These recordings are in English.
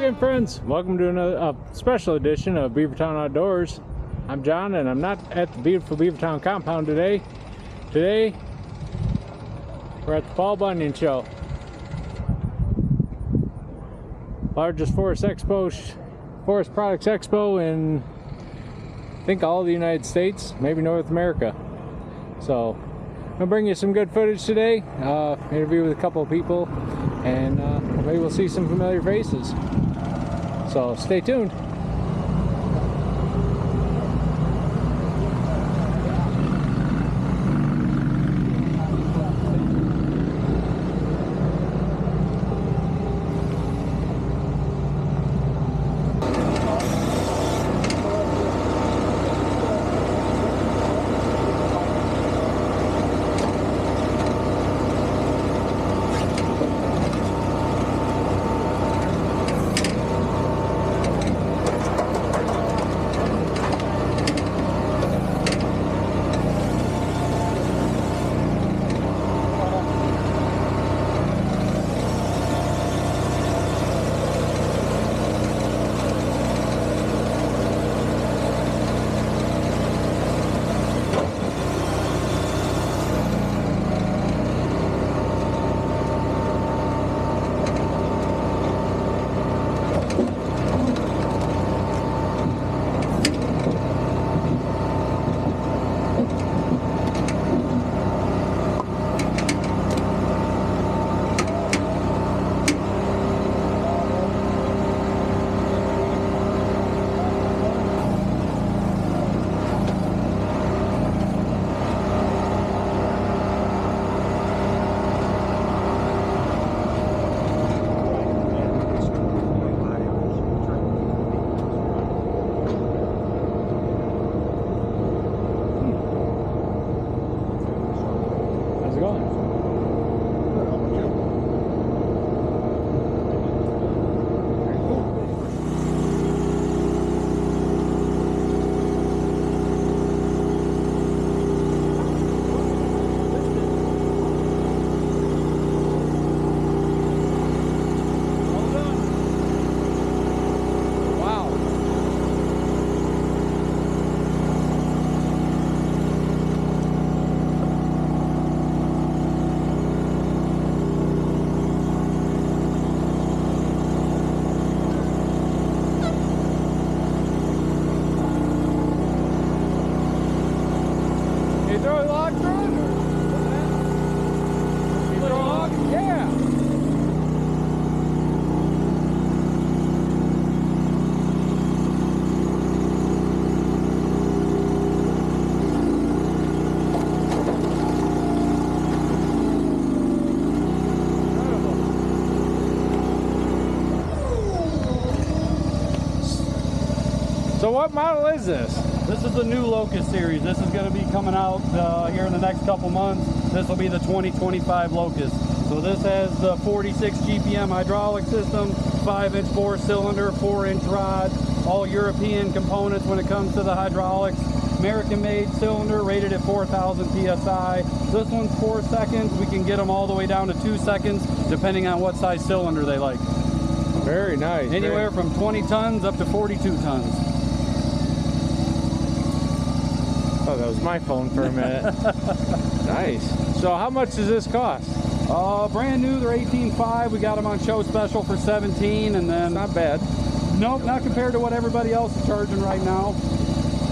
again, friends. Welcome to another special edition of Beavertown Outdoors. I'm John, and I'm not at the beautiful Beavertown compound today. Today, we're at the Paul Bunyan Show. Largest forest products expo in, I think, all of the United States, maybe North America. So, I'm going to bring you some good footage today, interview with a couple of people, and maybe we'll see some familiar faces. So stay tuned. So what model is this? This is the new Locust series. This is going to be coming out here in the next couple months. This will be the 2025 Locust. So this has the 46 GPM hydraulic system, 5-inch 4-cylinder, 4-inch rod, all European components when it comes to the hydraulics. American-made cylinder rated at 4,000 PSI. This one's 4 seconds. We can get them all the way down to 2 seconds, depending on what size cylinder they like. Very nice. Anywhere from 20 tons up to 42 tons. Oh, that was my phone for a minute. Nice. So how much does this cost? Brand new, they're 18.5. We got them on show special for 17, and then not bad. Nope, not compared to what everybody else is charging right now.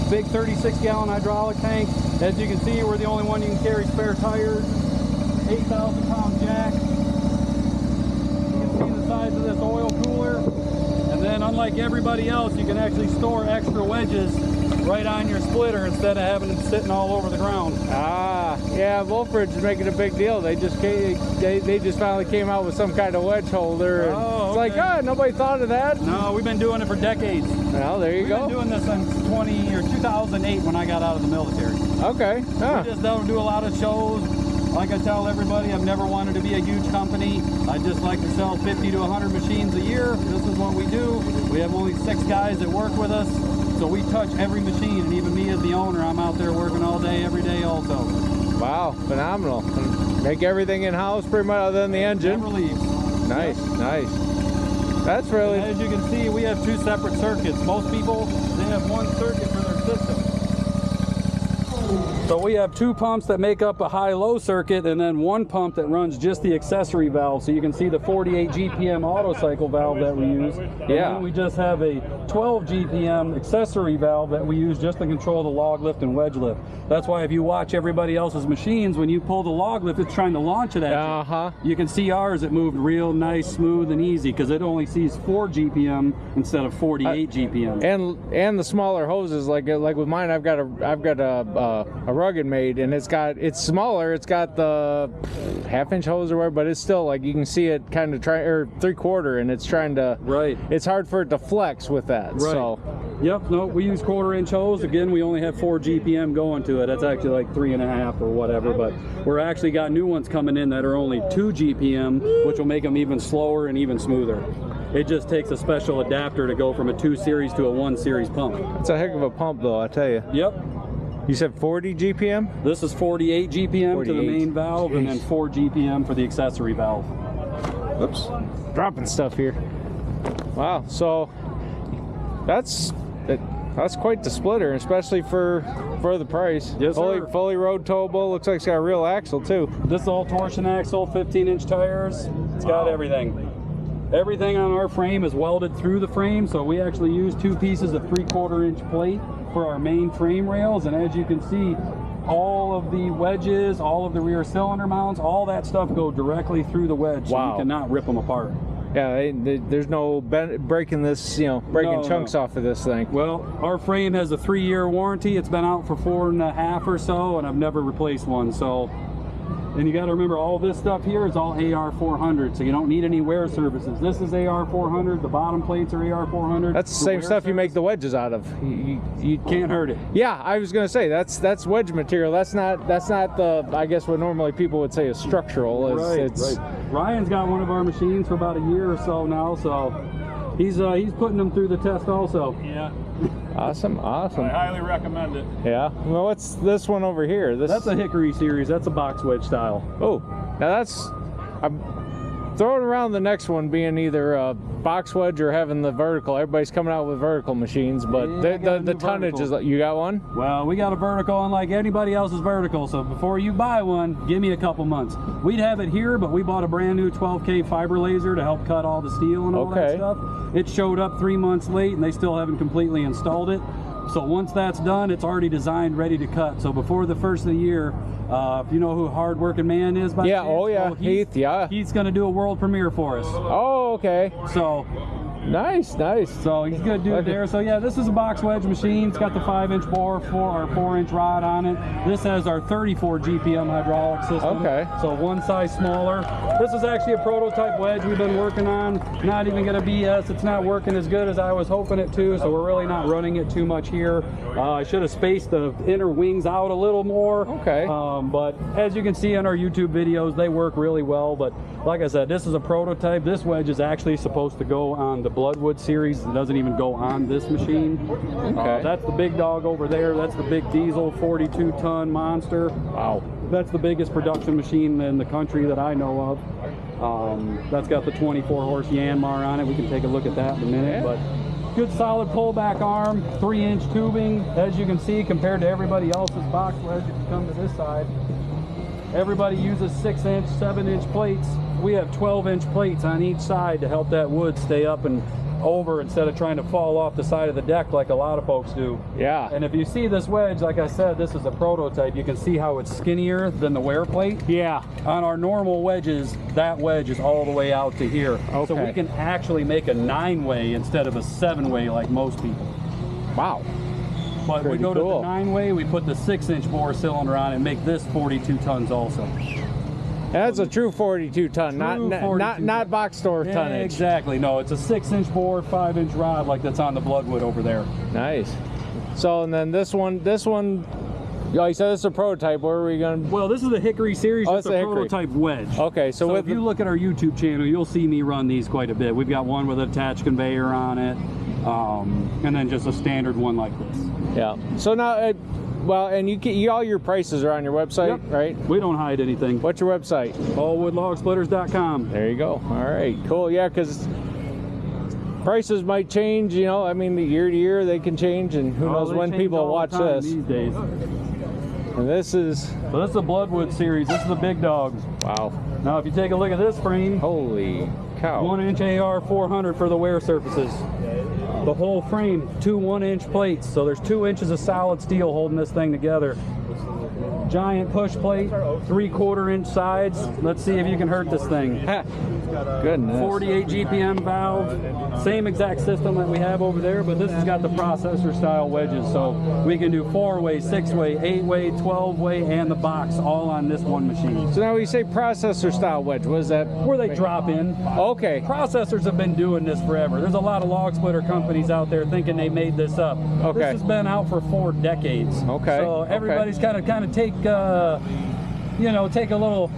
Big 36-gallon hydraulic tank. As you can see, we're the only one you can carry spare tires. 8,000-pound jack. You can see the size of this oil cooler. And then, unlike everybody else, you can actually store extra wedges right on your splitter instead of having them sitting all over the ground. Ah, yeah, Wolfridge is making a big deal. They just finally came out with some kind of wedge holder. And oh, it's okay. like, nobody thought of that. No, we've been doing it for decades. Well, there you go. We've been doing this since 2008 when I got out of the military. Okay. Huh. We just don't do a lot of shows. Like I tell everybody, I've never wanted to be a huge company. I just like to sell 50 to 100 machines a year. This is what we do. We have only 6 guys that work with us. So we touch every machine, and even me as the owner, I'm out there working all day, every day also. Wow, phenomenal. Make everything in-house pretty much other than the engine. Never leaves. Nice, yep. Nice. That's really... And as you can see, we have 2 separate circuits. Most people, they have 1 circuit for their system. So we have 2 pumps that make up a high-low circuit, and then 1 pump that runs just the accessory valve. So you can see the 48 GPM auto cycle valve that we use. And then we just have a 12 GPM accessory valve that we use just to control the log lift and wedge lift. That's why if you watch everybody else's machines, when you pull the log lift, it's trying to launch it at you. You can see ours, it moved real nice, smooth, and easy because it only sees 4 GPM instead of 48 GPM. And the smaller hoses, like with mine, I've got a rugged made, and it's smaller. It's got the half-inch hose or whatever, but it's still like you can see it kind of or 3/4, and it's trying to. Right. It's hard for it to flex with that. Right. So. Yep. No, we use 1/4-inch hose. Again, we only have 4 GPM going to it. That's actually like 3.5 or whatever. But we're actually got new ones coming in that are only 2 GPM, which will make them even slower and even smoother. It just takes a special adapter to go from a 2 series to a 1 series pump. It's a heck of a pump, though, I tell you. Yep. You said 40 GPM? This is 48 GPM 48. To the main valve. Jeez. And then 4 GPM for the accessory valve. Oops. Dropping stuff here. Wow. So that's quite the splitter, especially for the price. Yes, sir. Fully road towable. Looks like it's got a real axle too. This is all torsion axle, 15-inch tires. It's got everything. Everything on our frame is welded through the frame, so we actually use 2 pieces of 3/4-inch plate for our main frame rails. And as you can see, all of the wedges, all of the rear cylinder mounts, all that stuff go directly through the wedge. So you cannot rip them apart. Yeah, there's no breaking this, breaking chunks off of this thing. Well, our frame has a 3-year warranty. It's been out for 4.5 or so, and I've never replaced one. So, and you got to remember, all this stuff here is all AR400, so you don't need any wear surfaces. This is AR400. The bottom plates are AR400. That's the same stuff you make the wedges out of. You can't hurt it. Yeah, I was gonna say that's wedge material. That's not the, I guess what normally people would say is structural. Right. Ryan's got one of our machines for about a year or so now, so he's putting them through the test also. Yeah. Awesome. I highly recommend it. Yeah. Well, what's this one over here? That's a Hickory series. That's a box wedge style. Oh, now I'm throwing around the next one being either a box wedge or having the vertical. Everybody's coming out with vertical machines, but the tonnage is. You got one? Well, we got a vertical unlike anybody else's vertical. So before you buy one, give me a couple months. We'd have it here, but we bought a brand new 12K fiber laser to help cut all the steel and all that stuff. It showed up 3 months late, and they still haven't completely installed it. So once that's done, it's already designed, ready to cut. So before the first of the year, if you know who Hard Working Man is by chance? Oh yeah, Heath, He's going to do a world premiere for us. Oh, okay. So... Nice. So he's good dude there. So yeah, this is a box wedge machine. It's got the 5-inch bore, 4-inch rod on it. This has our 34 GPM hydraulic system. Okay. So 1 size smaller. This is actually a prototype wedge we've been working on. Not even gonna BS. It's not working as good as I was hoping it to, so we're really not running it too much here. I should have spaced the inner wings out a little more. Okay. But as you can see on our YouTube videos, they work really well. But like I said, this is a prototype. This wedge is actually supposed to go on the Bloodwood series. It doesn't even go on this machine. Okay. That's the big dog over there. That's the big diesel 42-ton monster. Wow. That's the biggest production machine in the country that I know of. That's got the 24-horse Yanmar on it. We can take a look at that in a minute. But good solid pullback arm, 3-inch tubing. As you can see, compared to everybody else's box wedge, if you come to this side, everybody uses 6-inch, 7-inch plates. We have 12-inch plates on each side to help that wood stay up and over instead of trying to fall off the side of the deck like a lot of folks do. Yeah. And if you see this wedge, like I said, this is a prototype. You can see how it's skinnier than the wear plate. Yeah. On our normal wedges, that wedge is all the way out to here. Okay. So we can actually make a 9-way instead of a 7-way like most people. Wow. But we go to the 9-way, we put the 6-inch bore cylinder on and make this 42 tons also. That's a true 42-ton, not box store tonnage. Exactly. No, it's a 6-inch bore, 5-inch rod like that's on the Bloodwood over there. Nice. So, and then this one, oh, you said this is a prototype. Where are we going? Well, this is the Hickory series. Oh, it's a prototype wedge. Okay, so if you look at our YouTube channel, you'll see me run these quite a bit. We've got one with an attached conveyor on it, and then just a standard one like this. Yeah. So now, well, and you all your prices are on your website, right? We don't hide anything. What's your website? allwoodlogsplitters.com. There you go. All right, cool. Yeah, because prices might change, you know, I mean, the year to year they can change, and who knows they when change people all the watch time this. these days. And this is, So this is the Bloodwood series. This is the big dogs. wow. Now, if you take a look at this frame, Holy cow. 1-inch AR 400 for the wear surfaces. The whole frame, 2 1-inch plates. So there's 2 inches of solid steel holding this thing together. Giant push plate, 3/4 inch sides. Let's see if you can hurt this thing. Goodness. 48 GPM valve, same exact system that we have over there, but this has got the processor style wedges. So we can do 4-way, 6-way, 8-way, 12-way, and the box all on this one machine. So now when you say processor style wedge, what is that? Where they drop in. Okay. Processors have been doing this forever. There's a lot of log splitter companies out there thinking they made this up. Okay. This has been out for 4 decades. Okay. So everybody's kind of take a little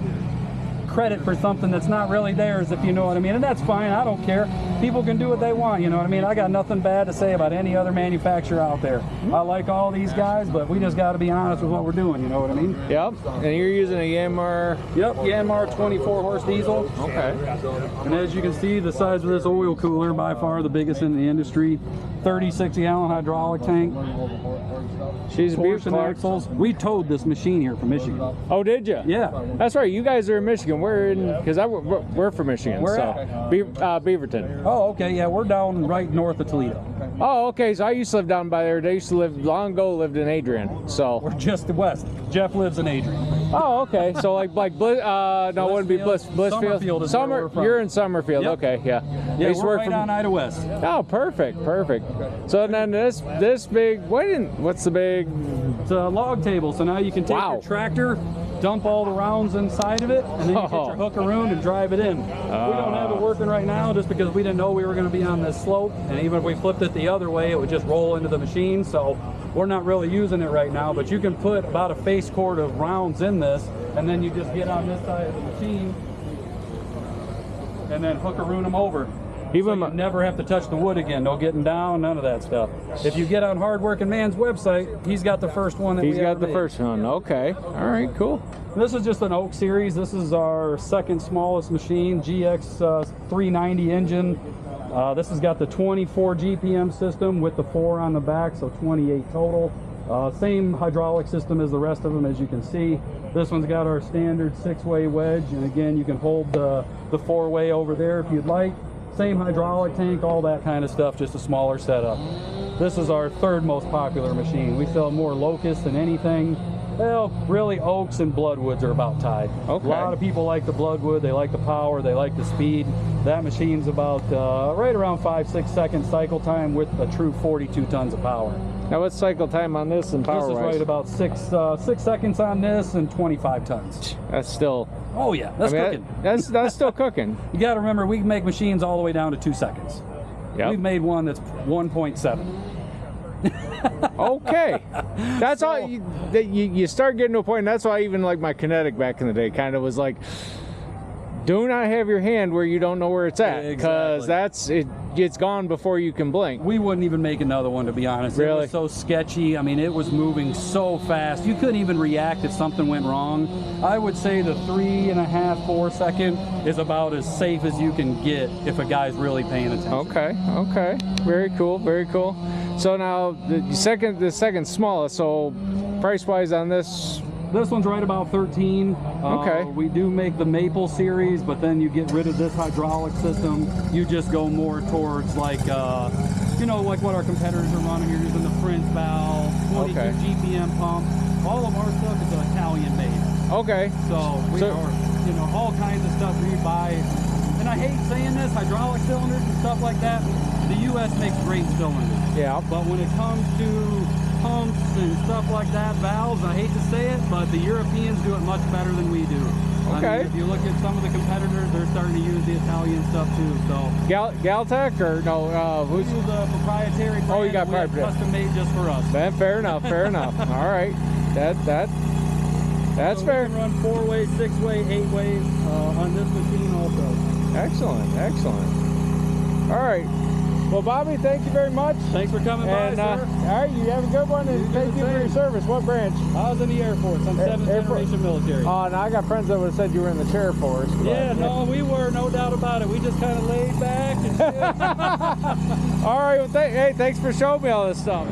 credit for something that's not really theirs, if you know what I mean. And that's fine. I don't care. People can do what they want, you know what I mean. I got nothing bad to say about any other manufacturer out there. I like all these guys, but we just got to be honest with what we're doing, you know what I mean. Yep. And you're using a Yanmar. Yep, Yanmar 24 horse diesel. Okay. And as you can see, the size of this oil cooler, by far the biggest in the industry. 36-gallon hydraulic tank. She's a Torsion beautiful. axles. We towed this machine here from Michigan. Oh, did you? Yeah. That's right. You guys are in Michigan. We're in, because we're from Michigan. Where so at? Beaverton. Oh, okay. Yeah, we're down right north of Toledo. Oh, okay. So I used to live down by there. They used to live long ago. Lived in Adrian. So. We're just west. Jeff lives in Adrian. Oh, okay. So like Bliss, no, it wouldn't be Blissfield. Summerfield is where we're from. You're in Summerfield. Yep. Okay, yeah. I Yeah, used to we're work right from- on Ida West. Oh, perfect. So then this big. What's the big? It's a log table, so now you can take Wow. your tractor, dump all the rounds inside of it, and then you get your hook around and drive it in. We don't have it working right now just because we didn't know we were going to be on this slope, and even if we flipped it the other way, it would just roll into the machine, so we're not really using it right now, but you can put about a face cord of rounds in this, and then you just get on this side of the machine, and then hook around them over. Even So you never have to touch the wood again. No getting down, none of that stuff. If you get on Hard Working Man's website, he's got the first one that he's we got ever the made. first one. Okay. All right. Cool. This is just an Oak series. This is our second smallest machine, GX 390 engine. This has got the 24 GPM system with the 4 on the back, so 28 total. Same hydraulic system as the rest of them, as you can see. This one's got our standard 6-way wedge, and again, you can hold the 4-way over there if you'd like. Same hydraulic tank, all that kind of stuff, just a smaller setup. This is our third most popular machine. We sell more Locusts than anything. Well, really, Oaks and Bloodwoods are about tied. Okay. A lot of people like the Bloodwood, they like the power, they like the speed. That machine's about right around 5-6 seconds cycle time with a true 42 tons of power. Now, what's cycle time on this and power This is wise? right about 6 seconds on this and 25 tons. That's still. Oh yeah, that's cooking. That's still cooking. You got to remember, we can make machines all the way down to 2 seconds. Yep. We've made one that's 1.7. Okay, that's all. You start getting to a point. And that's why even like my Kinetic back in the day kind of was like, do not have your hand where you don't know where it's at, because that's it. It's gone before you can blink. We wouldn't even make another one, to be honest. Really? It was so sketchy. I mean, it was moving so fast. You couldn't even react if something went wrong. I would say the 3.5, 4 second is about as safe as you can get if a guy's really paying attention. Okay. Very cool. Very cool. So now the second smallest. So price wise on this. This one's right about 13. Okay. We do make the Maple series, but then you get rid of this hydraulic system. You just go more towards like, like what our competitors are running. You're using the Prince valve, 22 Okay. GPM pump. All of our stuff is Italian made. Okay. So we are, all kinds of stuff we buy. And I hate saying this, hydraulic cylinders and stuff like that. The U.S. makes great cylinders. Yeah. But when it comes to pumps and stuff like that, valves, I hate to say it, but the Europeans do it much better than we do. Okay. I mean, if you look at some of the competitors, they're starting to use the Italian stuff too. So Galtech or no? we Who's? use a proprietary brand. Oh, you got we have proprietary. custom made just for us. Then fair enough. All right. That's So fair. We can run 4-way, 6-way, 8-way on this machine also. Excellent. All right. Well, Bobby, thank you very much. Thanks for coming by, And, sir. all right, you have a good one, and thank you for your service. What branch? I was in the Air Force. I'm seventh generation military. Oh, now I got friends that would have said you were in the Chair Force. But, Yeah, no, we were, no doubt about it. We just kind of laid back and shit. All right, well, hey, thanks for showing me all this stuff.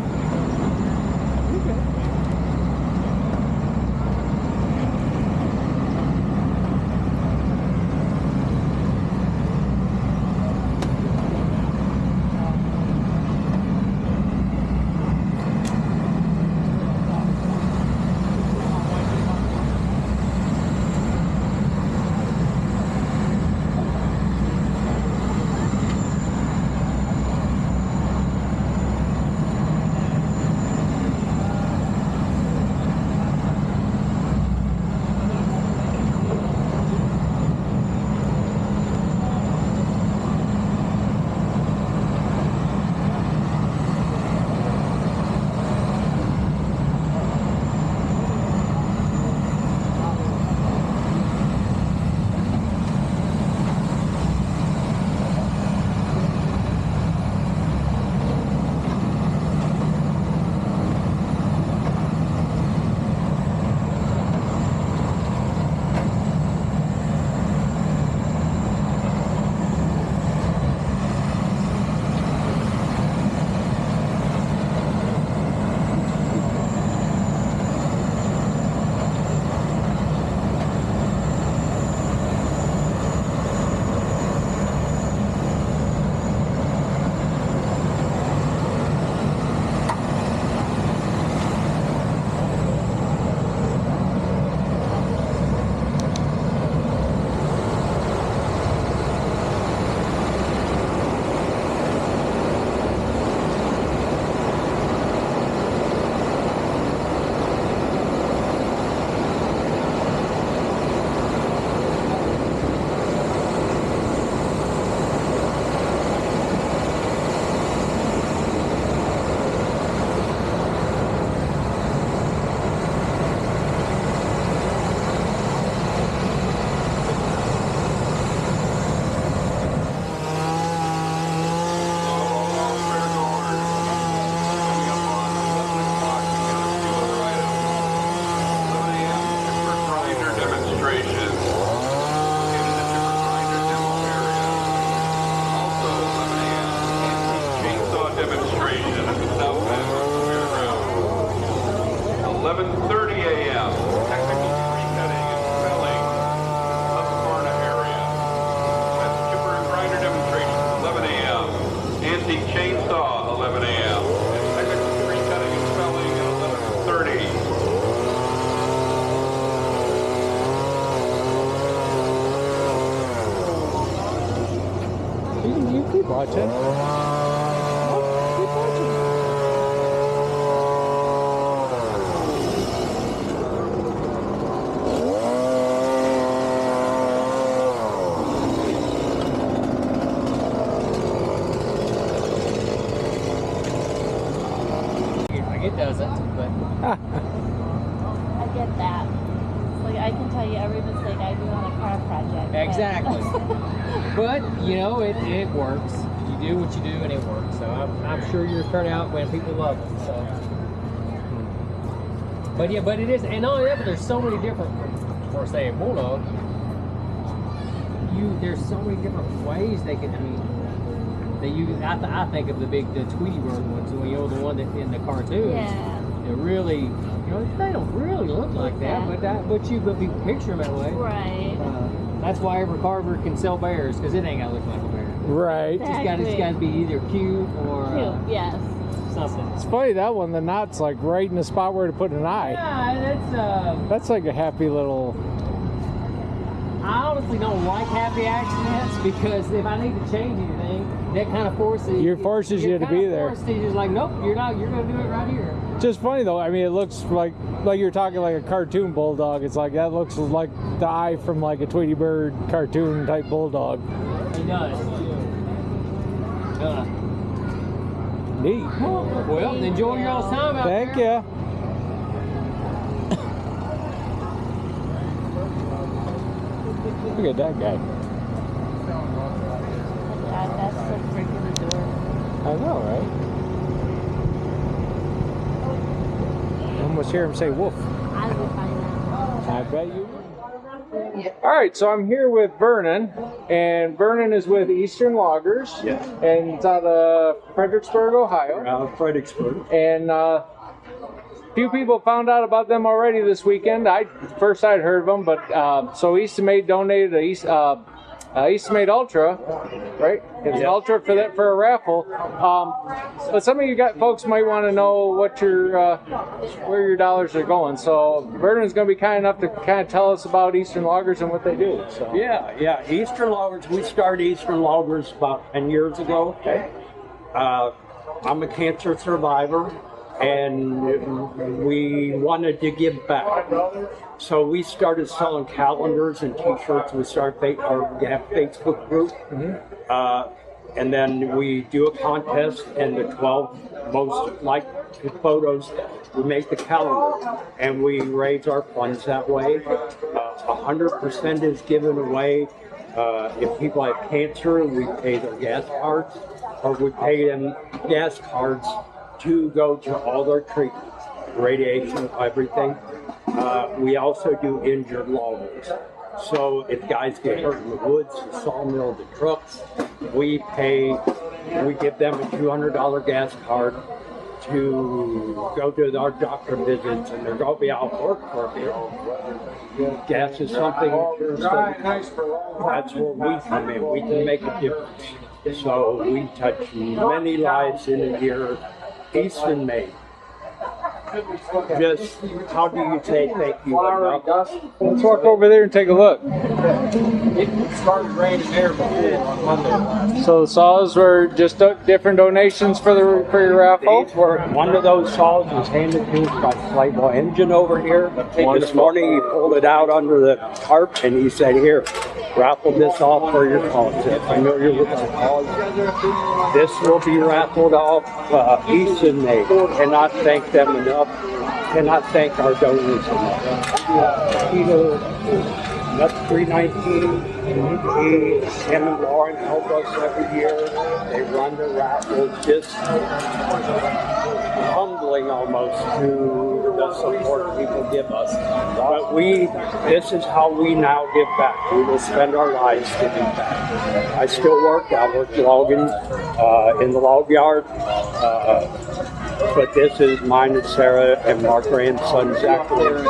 Keep watching. Keep watching. Like it doesn't, but I get that. It's like I can tell you every mistake I do on a car project. but- exactly. But you know, it works. You do what you do, and it works. So I'm sure you'll turn out when people love it. So, but yeah, but it is, and not only that, but there's so many different. For say a bulldog, there's so many different ways they can. I mean, they use. I think of the Tweety Bird ones. You know, the one that in the cartoons. Yeah. They're really, you know, they don't really look like that, but people picture them that way. Right. That's why every carver can sell bears, because it ain't gotta look like a bear. Right. Exactly. It's gotta be either cute or Cute, yes. something. It's funny, that one, the knot's like right in the spot where to put an eye. Yeah, That's like a happy little... I honestly don't like happy accidents, because if I need to change anything, that kind of forces you to be there. You're just like, nope, you're not. You're gonna do it right here. Just funny though. I mean, it looks like you're talking like a cartoon bulldog. It's like that looks like the eye from like a Tweety Bird cartoon type bulldog. He does. Neat. Well, enjoy your all's time out there. Thank you. Look at that guy. Yeah, that's so freaking adorable. almost hear him say woof. I will find out. I bet you would. All right, so I'm here with Vernon, and Vernon is with Eastern Loggers. Yes. And it's out of Fredericksburg, Ohio. Fredericksburg. And few people found out about them already this weekend. I'd heard of them, but so Eastonmade donated a Eastonmade Ultra, right? It's an Ultra for a raffle. But some of you folks might want to know what where your dollars are going. So Vernon's going to be kind enough to kind of tell us about Eastern Loggers and what they do. So. Yeah. Eastern Loggers. We started Eastern Loggers about 10 years ago. Okay. I'm a cancer survivor, and we wanted to give back. So we started selling calendars and T-shirts. We have a Facebook group. And then we do a contest, and the 12 most liked photos, we make the calendar, and we raise our funds that way. 100% is given away. If people have cancer, we pay their gas cards, or we pay them gas cards to go to all their treatments, radiation, everything. We also do injured loggers. So if guys get hurt in the woods, the sawmill, the trucks, we give them a $200 gas card to go to our doctor visits, and they're going to be out of work for a bit. Gas is something, that's where we come in. We can make a difference. So we touch many lives in a year. Eastonmade. Just, how do you say thank you? Let's walk over there and take a look. It started raining there before on Monday. So the saws were just different donations for your raffle? These were, one of those saws was handed to us by Slightwell Engine over here. This morning he pulled it out under the tarp and he said, here, raffle this off for your cause. I know you're looking at cause. This will be raffled off. Eastonmade. Cannot thank them enough. Cannot thank our donors enough. That's 319. Him and Lauren help us every year. They run the raffles, just humbling almost to the support people give us. But this is how we now give back. We will spend our lives giving back. I still work. I work logging in the log yard. But this is mine and Sarah and our grandson Zachary.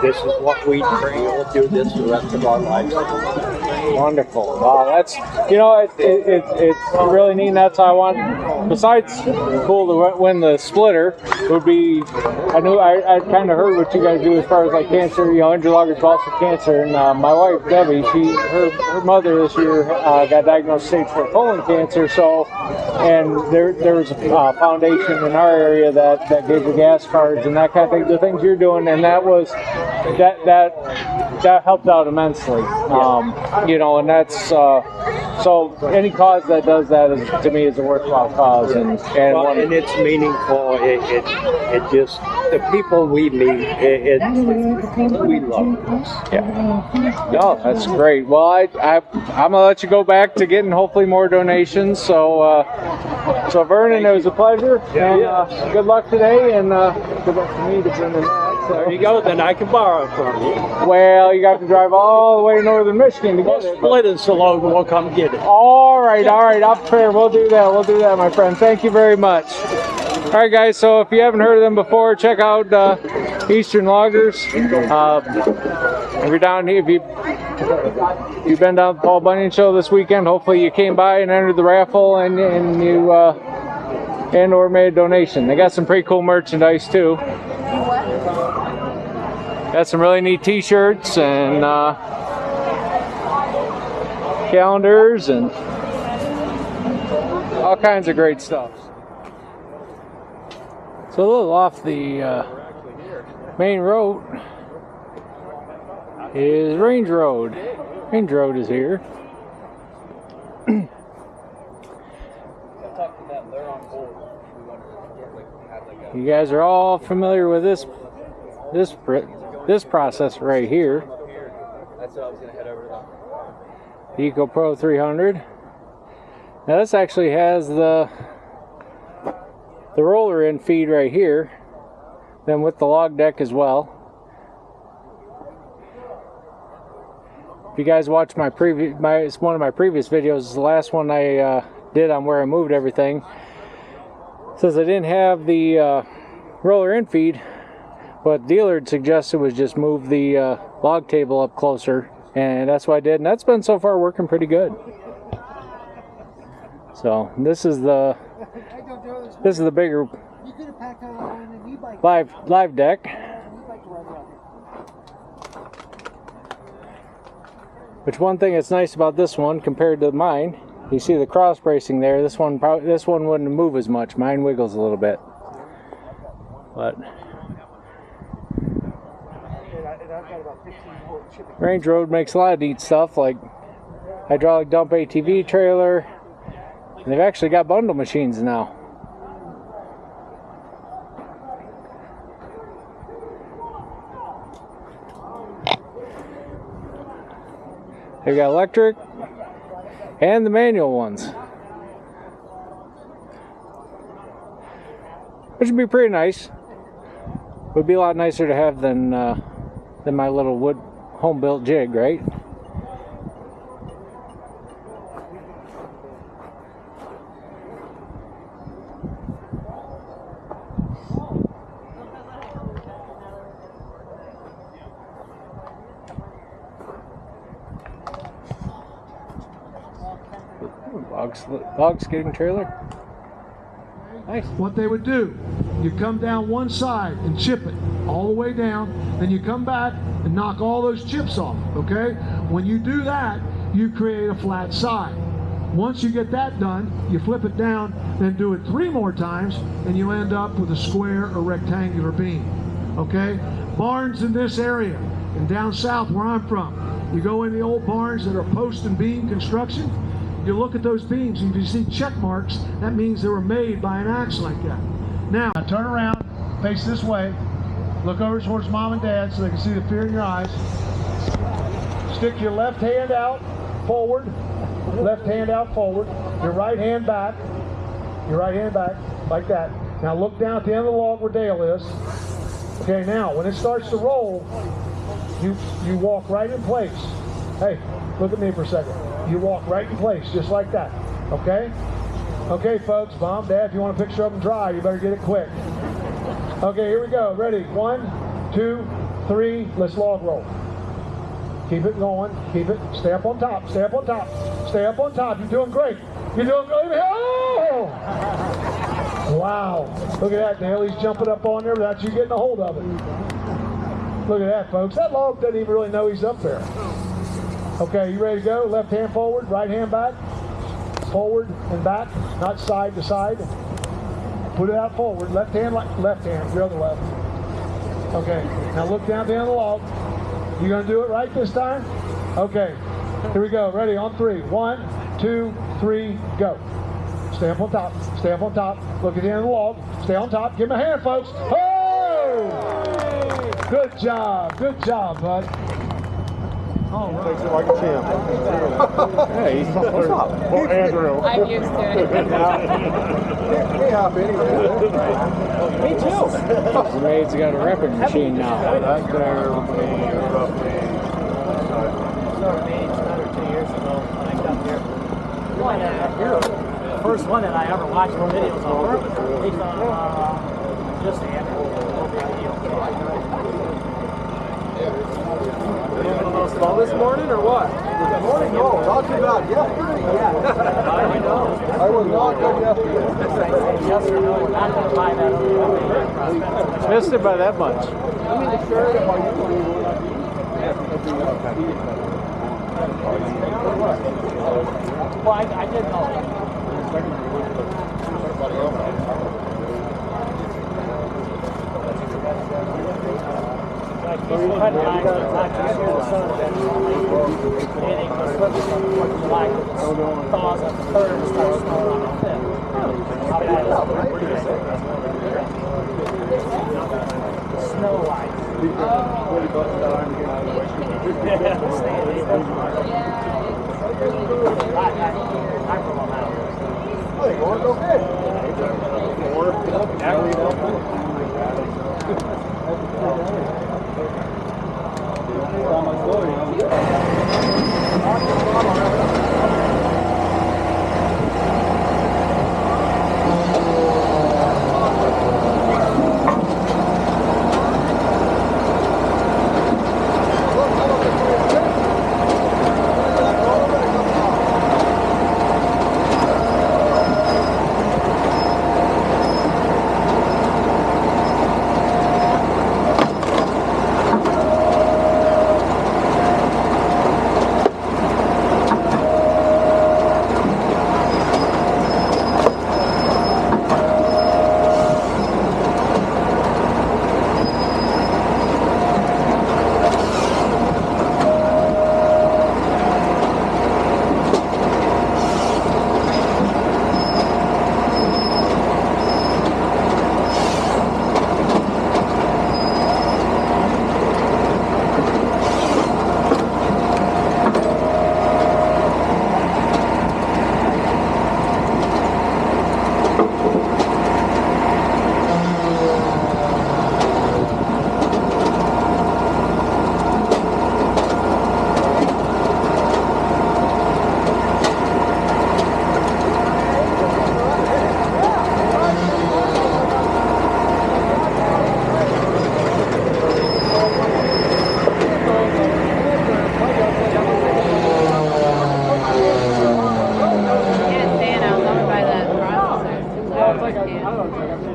This is what we train. We'll do this the rest of our lives. Wonderful. Wow, that's, it's really neat. That's how I want, besides cool to win the splitter, would be, I kind of heard what you guys do as far as like cancer, injured loggers, but also cancer. And my wife, Debbie, her mother this year got diagnosed stage 4 colon cancer. So, and there was a foundation in our area that gave the gas cards and that kind of thing, the things you're doing, and that was, that helped out immensely. And that's so any cause that does that is, to me, is a worthwhile cause, and it's meaningful. It just, the people we meet, we love this. Yeah. No, that's great. Well, I'm gonna let you go back to getting hopefully more donations. So Vernon, it was a pleasure, and good luck today, and good luck to me to bring in that. So. There you go. Then I can borrow it from you. Well, you got to drive all the way to northern Michigan to get it. Split us a load, and we'll come get it. All right. I'm prepared. We'll do that, my friend. Thank you very much. All right, guys. So if you haven't heard of them before, check out Eastern Loggers. If you're down here, if you've been down to the Paul Bunyan Show this weekend, hopefully you came by and entered the raffle and you or made a donation. They got some pretty cool merchandise too. Got some really neat T-shirts and calendars and all kinds of great stuff. So a little off the main road is Range Road. Range Road is here. You guys are all familiar with this process right here. That's what I was going to head over to. Eco Pro 300. Now this actually has the roller in feed right here, then with the log deck as well. If you guys watch my it's one of my previous videos, the last one I did on where I moved everything. Since I didn't have the roller infeed, what the dealer had suggested was just move the log table up closer, and that's what I did, and that's been so far working pretty good. So this is the bigger live deck. Which one thing that's nice about this one compared to mine, you see the cross bracing there. This one wouldn't move as much. Mine wiggles a little bit. But Range Road makes a lot of neat stuff like hydraulic dump ATV trailer. And they've actually got bundle machines now. They've got electric and the manual ones, which would be pretty nice. Would be a lot nicer to have than my little wood home-built jig, right? Log skidding trailer. Nice. What they would do, you come down one side and chip it all the way down, then you come back and knock all those chips off, okay? When you do that, you create a flat side. Once you get that done, you flip it down, then do it 3 more times, and you end up with a square or rectangular beam, okay? Barns in this area, and down south where I'm from, you go in the old barns that are post and beam construction, you look at those beams, and if you see check marks, that means they were made by an axe like that. Now, turn around, face this way, look over towards mom and dad so they can see the fear in your eyes. Stick your left hand out forward, left hand out forward, your right hand back, like that. Now look down at the end of the log where Dale is. Okay, now when it starts to roll, you walk right in place. Hey, look at me for a second. You walk right in place, just like that, okay? Okay, folks, mom, dad, if you want a picture of them dry, you better get it quick. Okay, here we go, ready? 1, 2, 3, let's log roll. Keep it going, keep it, stay up on top, stay up on top, stay up on top, you're doing great. You're doing great, oh! Wow, look at that, Dale, he's jumping up on there without you getting a hold of it. Look at that, folks, that log doesn't even really know he's up there. Okay, you ready to go? Left hand forward, right hand back. Forward and back, not side to side. Put it out forward. Left hand, your other left. Okay, now look down at the end of the log. You gonna do it right this time? Okay, here we go. Ready, on 3. 1, 2, 3, go. Stay up on top, stay up on top. Look at the end of the log. Stay on top. Give him a hand, folks. Oh! Good job, bud. Oh, right. Takes it like a champ. Hey, what's up? Or Andrew. I'm used to it. Yeah, Me too. Eastonmade's got a wrapping machine now. That's there roughly. Started made another 2 years ago when I got here. The first one that I ever watched the videos on. Based on just Andrew. All this morning or what? This morning? No, not too bad. Yeah. I know. I was not good yesterday. Yes or no, we're not going to buy that over. Missed it by that much. I mean, the shirt and Well, I did know. Snow white. okay.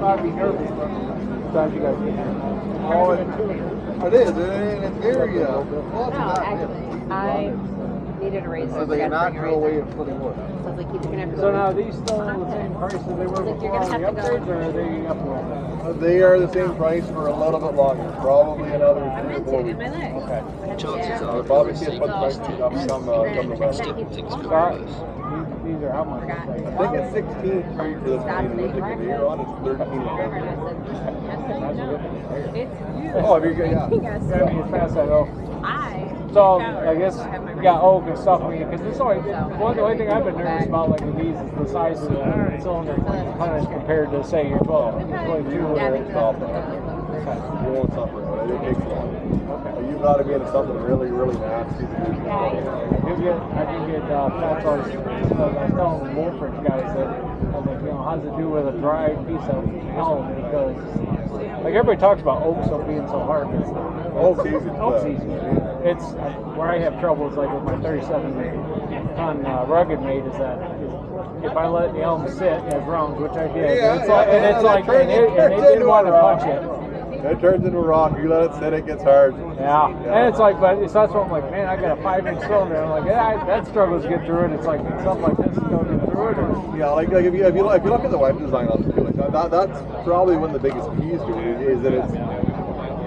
gotta be nervous. Sometimes you gotta get Oh, it is. It's very, well, No, actually, I needed a raise. it's like a natural way of putting wood. So it's like you're gonna have to So now, are these still the same price as they were Like, you're before gonna on the have to go- upgrades, or are they up a little bit? They are the same price for a little bit longer, probably another 3 or 4 weeks. Okay. You'll probably see it put prices up come November. So, these are how much? I think it's 16.3 for this machine with the conveyor on. It's 13. Oh, if you're yeah. Gotta be as fast as I go. So, I guess you got oak and stuff on you, because this only, the only thing I've been nervous about, like with these, is the size of the cylinder tonnage compared to, say, your 22 or You won't suffer. It takes long. Okay. You've got to be into something really, really nasty to do. I can get fat toys. I was telling the Wolfridge guys that, I was like, you know, how's it do with a dry piece of elm? Because, like, everybody talks about oak so being so hard. Oak's easy. Oak's easy. It's where I have trouble is like with my 37-ton rugged made is that if I let the elm sit as rounds, which I did, and they didn't want to touch it. It turns into a rock. You let it sit, it gets hard. Yeah. And it's like, but that's what I'm like, man, I got a 5-inch cylinder. I'm like, yeah, that struggles to get through it. It's like something like this is going to get through it. Or, Yeah, like if you look at the web design on it too, like that's probably one of the biggest keys to it is that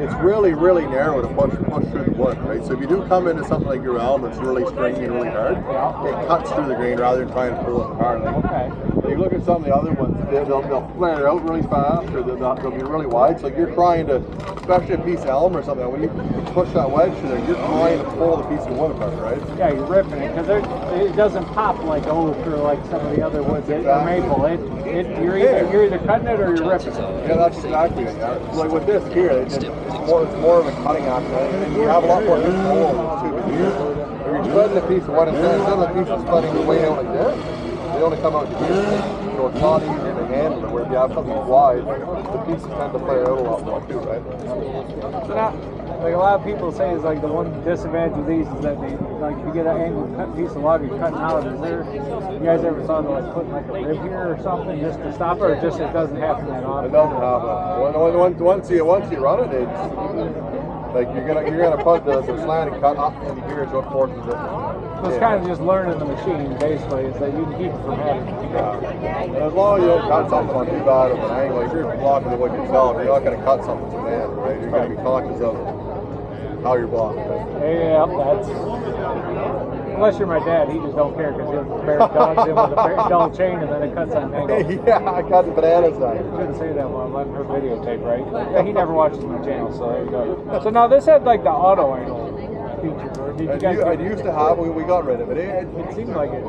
it's really, really narrow to push through the wood, right? So if you do come into something like your elm that's really stringy and really hard, it cuts through the grain rather than trying to pull it apart. Like, if you look at some of the other ones, they'll flare out really fast, or they'll be really wide. So like you're trying to, especially a piece of elm or something, when you push that wedge through there, you're trying to pull the piece of wood apart, right? Yeah, you're ripping it, because it doesn't pop like oak or like some of the other woods, or maple. You're either cutting it or you're ripping it. Yeah, that's exactly it. Yeah. Like with this here, it's more of a cutting action, and you have a lot more control too. If you're spreading a piece of wood, instead of the piece of spreading the way out like this, they only come out here. So it's a lot easier to handle it. Where if you have something wide, the pieces tend to flare out a lot more too, right? So now, like a lot of people say, is like the one disadvantage of these is that they, like if you get an angled cut piece of log you're cutting out, is there, you guys ever thought of like putting like a rib here or something just to stop it, or just it doesn't happen that often? It doesn't happen. Once you run it, it's like you're gonna put the slanted cut up into here is what forces it. So it's kind of just learning the machine basically, is that you can keep it from happening. Yeah. And as long as you don't cut something on too bad of an angle, if you're blocking the wood yourself, you're not gonna cut something too bad, right? You're gonna be conscious of how you're blocking it. Yeah, that's. Unless you're my dad, he just don't care because he'll bear dogs in with a dull chain and then it cuts on an angle. Yeah, I cut the bananas I shouldn't say that while I'm letting her videotape, right? Yeah, he never watches my channel, so there you go. So now this had like the auto angle feature, or did you guys? I used to have, we got rid of it. It seemed like it.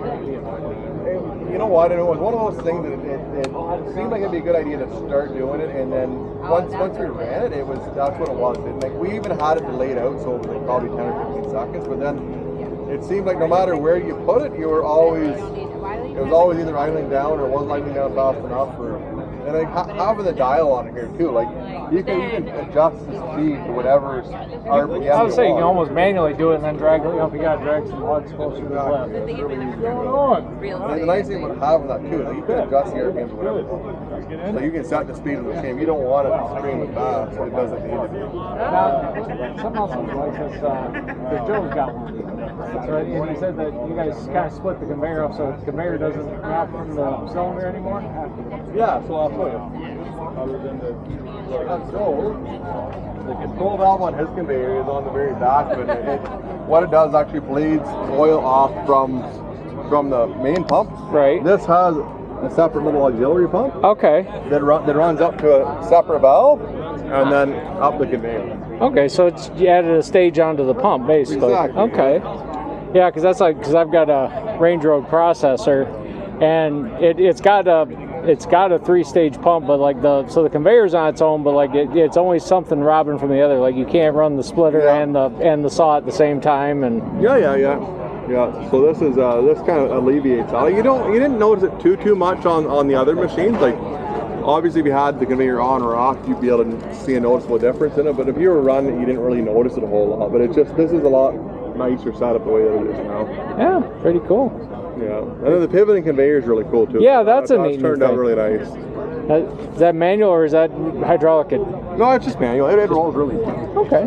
You know what? It was one of those things that it seemed like it'd be a good idea to start doing it, and then once we ran it, that's what it was. Like we even had it delayed out, so it was like probably 10 or 15 seconds. But then it seemed like no matter where you put it, it was always either idling down or wasn't idling down fast enough. And like having the dial on it here too, like you can adjust the speed to whatever RPM. I would say you can almost manually do it and then drag it. You know, if you got to drag some lugs closer to the left. What's going on? And the nice thing about having that too, like you can adjust the RPM to whatever you want. So you can set the speed of the machine. You don't want it extremely fast, so it doesn't need it. Now, something else I like is because Joe's got one. So, and he said that you guys kind of split the conveyor off so the conveyor doesn't drop from the cylinder anymore? Yeah, so I'll show you. Other than the control valve on his conveyor is on the very back, but what it does actually bleeds oil off from the main pump. Right. This has a separate little auxiliary pump. Okay. That runs up to a separate valve and then up the conveyor. Okay, so you added a stage onto the pump, basically. Exactly. Okay. Yeah, because I've got a Range Road processor, and it's got a 3-stage pump, but like the conveyor's on its own, but like it's always something robbing from the other. Like you can't run the splitter and the saw at the same time, and yeah. So this is this kind of alleviates that. You didn't notice it too much on the other machines. Like obviously if you had the conveyor on or off, you'd be able to see a noticeable difference in it. But if you were running it, you didn't really notice it a whole lot. But this is a lot nicer setup the way that it is now. Yeah, pretty cool. Yeah, and then the pivoting conveyor is really cool too. Yeah, that's a neat turned out really nice. Is that manual or is that hydraulic? No, it's just manual. It rolls really easy. Okay.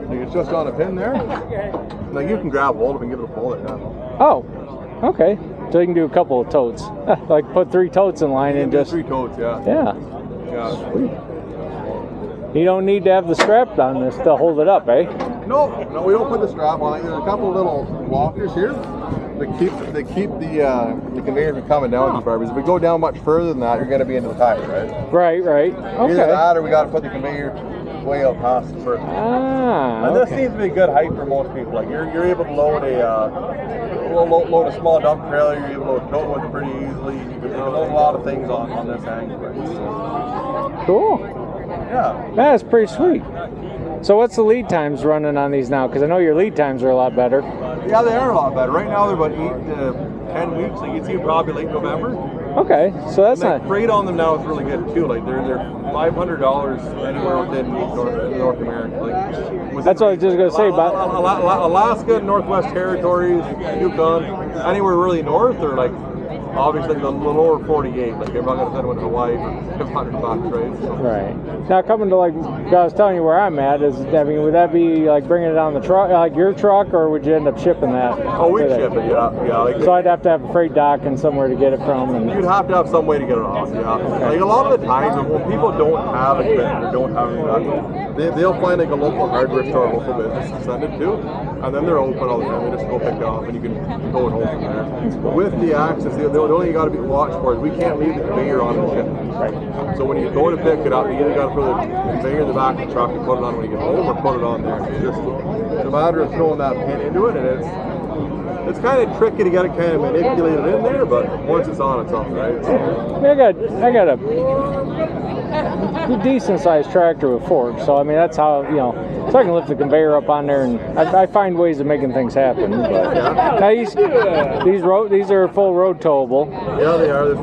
Like it's just on a pin there. Like you can grab hold of it and give it a pull like that. Oh, okay. So you can do a couple of totes. Like put 3 totes in line and just... 3 totes, yeah. Yeah. Yeah. Sweet. You don't need to have the strap on this to hold it up, eh? No, we don't put the strap on. There's a couple of little lockers here that keep the conveyor from coming down these barbers. If we go down much further than that, you're going to be into the tire, right? Right. Okay. Either that or we got to put the conveyor way out past the first. Ah, and this seems to be good height for most people. Like you're able to load load a small dump trailer. You're able to load a tote with it pretty easily. You can load a lot of things on this angle. Right? So, cool. yeah. That's pretty sweet. So what's the lead times running on these now? Because I know your lead times are a lot better. Yeah, they are a lot better. Right now they're about 8 to 10 weeks. Like you can see probably late November. Okay, so that's and the not... freight on them now is really good too. Like they're $500 anywhere within North America. Like that's what I was just gonna say about Alaska, Northwest Territories, Yukon, anywhere really north or like obviously the lower 48. Like I'm not gonna send one to Hawaii for $500, right? So. Right. Now coming to like I was telling you where I'm at is, I mean, would that be like bringing it on the truck, like your truck, or would you end up shipping that? Oh, we'd ship it, yeah. Like, so I'd have to have a freight dock and somewhere to get it from. And you'd have to have some way to get it off, yeah. Okay. Like a lot of the times when people don't have a trailer or don't have anything, they'll find like a local hardware store, local business to send it to, and then they're open all the time. They just go pick it up and you can go it home from there. With the access, the only you got to be watched for is we can't leave the conveyor on the ship. Right. So when you go to pick it up, you either got to throw the conveyor in the back of the truck and put it on when you get home, or put it on there. It's just a matter of throwing that pin into it, and it's kind of tricky to get it kind of manipulated in there, but once it's on, right? So. I got a decent sized tractor with forks, so I mean that's how, you know, so I can lift the conveyor up on there, and I find ways of making things happen. But now these are full road towable. Yeah, they are.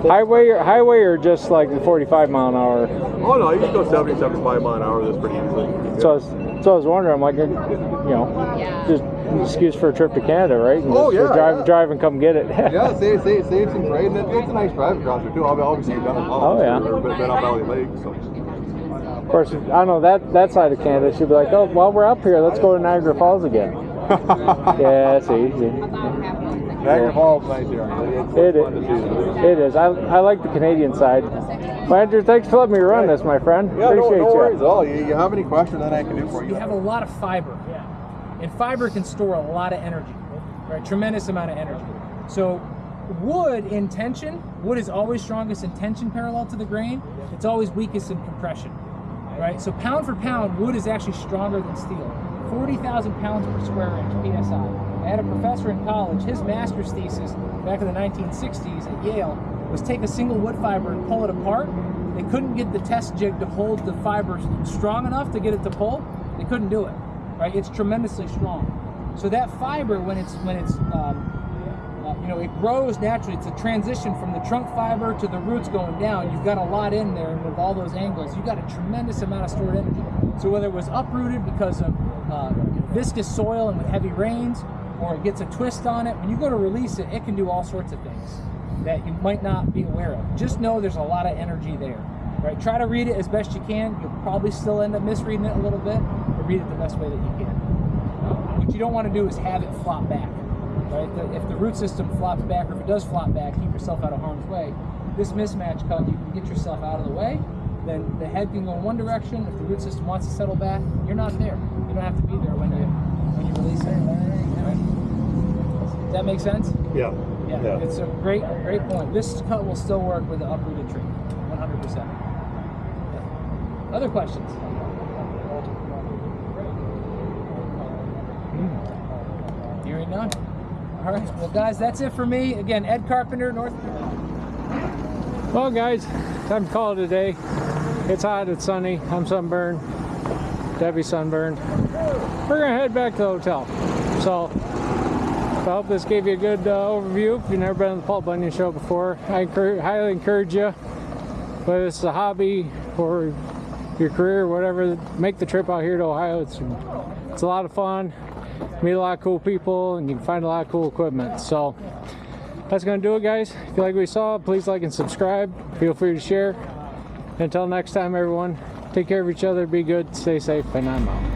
Highway or just like the 45 mile an hour? Oh no, you can go 70, 75 mile an hour. That's pretty easily. So I was wondering, I'm like, you know, just an excuse for a trip to Canada, right? And drive and come get it. Yeah, save some freight, and it's a nice drive across there too. Obviously you've done it all. Oh yeah. Been up Valley Lake, so. Of course, I know that side of Canada should be like, oh, while we're up here, let's go to Niagara Falls again. Yeah, it's easy. Niagara Falls is nice here. It is. I like the Canadian side. Well, Andrew, thanks for letting me run this, my friend. Yeah, Appreciate no worries you. at all. You have any questions that I can do for you? You have a lot of fiber. And fiber can store a lot of energy, right? Tremendous amount of energy. So wood in tension, wood is always strongest in tension parallel to the grain. It's always weakest in compression, right? So pound for pound, wood is actually stronger than steel. 40,000 pounds per square inch, PSI. I had a professor in college, his master's thesis back in the 1960s at Yale was take a single wood fiber and pull it apart. They couldn't get the test jig to hold the fiber strong enough to get it to pull. They couldn't do it. Right, it's tremendously strong. So that fiber, when it's you know, it grows naturally. It's a transition from the trunk fiber to the roots going down. You've got a lot in there, and with all those angles, you've got a tremendous amount of stored energy. So whether it was uprooted because of viscous soil and with heavy rains, or it gets a twist on it, when you go to release it, it can do all sorts of things that you might not be aware of. Just know there's a lot of energy there. Right? Try to read it as best you can. You'll probably still end up misreading it a little bit, but read it the best way that you can. What you don't want to do is have it flop back. Right? If the root system flops back, or if it does flop back, keep yourself out of harm's way. This mismatch cut, you can get yourself out of the way. Then the head can go in one direction. If the root system wants to settle back, you're not there. You don't have to be there when you release it. Right? Does that make sense? Yeah. Yeah. It's a great point. This cut will still work with the uprooted tree, 100%. Other questions? Hearing none. All right, well, guys, that's it for me. Again, Ed Carpenter, North. Well, guys, time to call it a day. It's hot, it's sunny. I'm sunburned. Debbie's sunburned. We're gonna head back to the hotel. So, I hope this gave you a good overview. If you've never been on the Paul Bunyan Show before, I highly encourage you, whether it's a hobby or your career, whatever, make the trip out here to Ohio. It's a lot of fun. Meet a lot of cool people, and you can find a lot of cool equipment. So That's going to do it, guys. If you like what you saw, please like and subscribe. Feel free to share. Until next time, everyone, take care of each other, be good, stay safe, and I'm out.